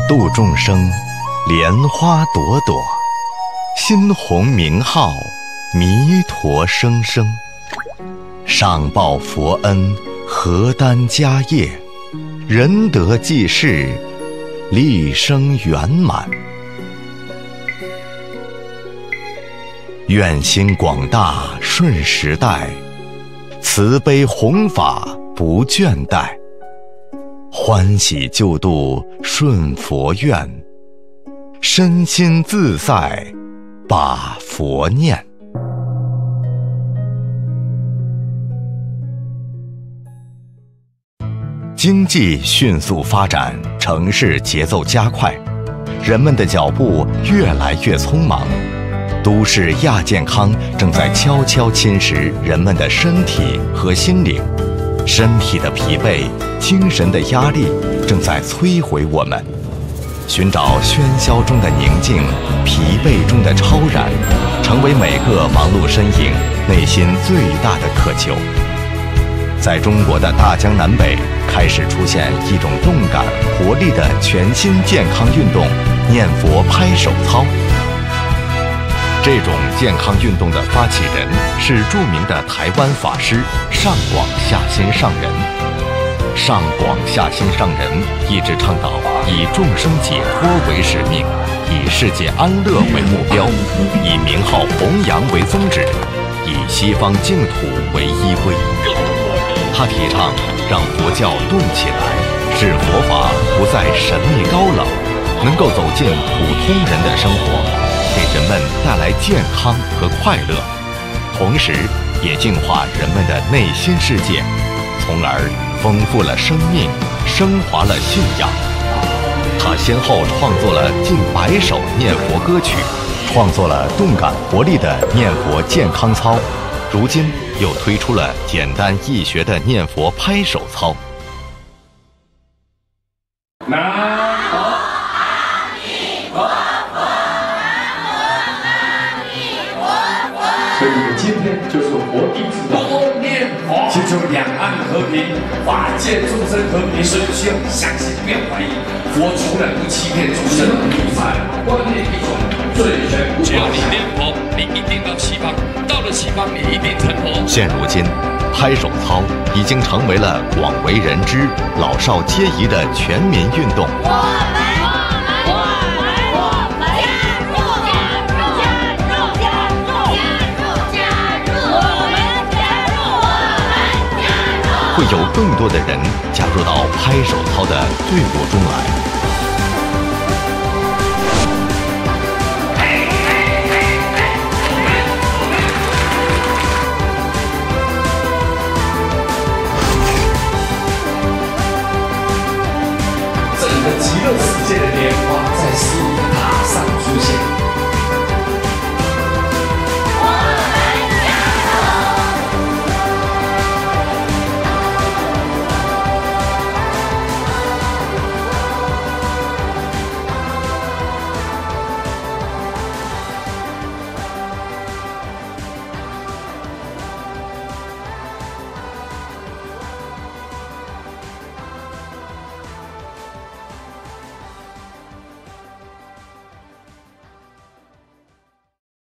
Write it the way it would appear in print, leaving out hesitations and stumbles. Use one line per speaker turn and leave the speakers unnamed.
度众生，莲花朵朵，心弘名号，弥陀声声。上报佛恩，何担家业，仁德济世，利生圆满。愿心广大顺时代，慈悲弘法不倦怠，欢喜救度顺佛愿，身心自在把佛念。经济迅速发展，城市节奏加快，人们的脚步越来越匆忙，都市亚健康正在悄悄侵蚀人们的身体和心灵，身体的疲惫，精神的压力正在摧毁我们。寻找喧嚣中的宁静，疲惫中的超然，成为每个忙碌身影内心最大的渴求。在中国的大江南北，开始出现一种动感活力的全新健康运动——念佛拍手操。这种健康运动的发起人是著名的台湾法师上广下心上人。上广下心上人一直倡导以众生解脱为使命，以世界安乐为目标，以名号弘扬为宗旨，以西方净土为依归。他提倡让佛教动起来，使佛法不再神秘高冷，能够走进普通人的生活，给人们带来健康和快乐，同时也净化人们的内心世界，从而丰富了生命，升华了信仰。他先后创作了近100首念佛歌曲，创作了动感活力的念佛健康操，如今又推出了简单易学的念佛拍手操。
南无阿弥陀佛，南无阿弥陀佛。所以你们今天就是佛弟子的多念佛，祈求两岸和平，法界众生和平，所以需要相信，不要怀疑。佛从来不欺骗众生，理财观念一种，最全不。只要你念佛，你一定到西方，到了西方，你一定成佛。
现如今，拍手操已经成为了广为人知、老少皆宜的全民运动。会有更多的人加入到拍手操的队伍中来。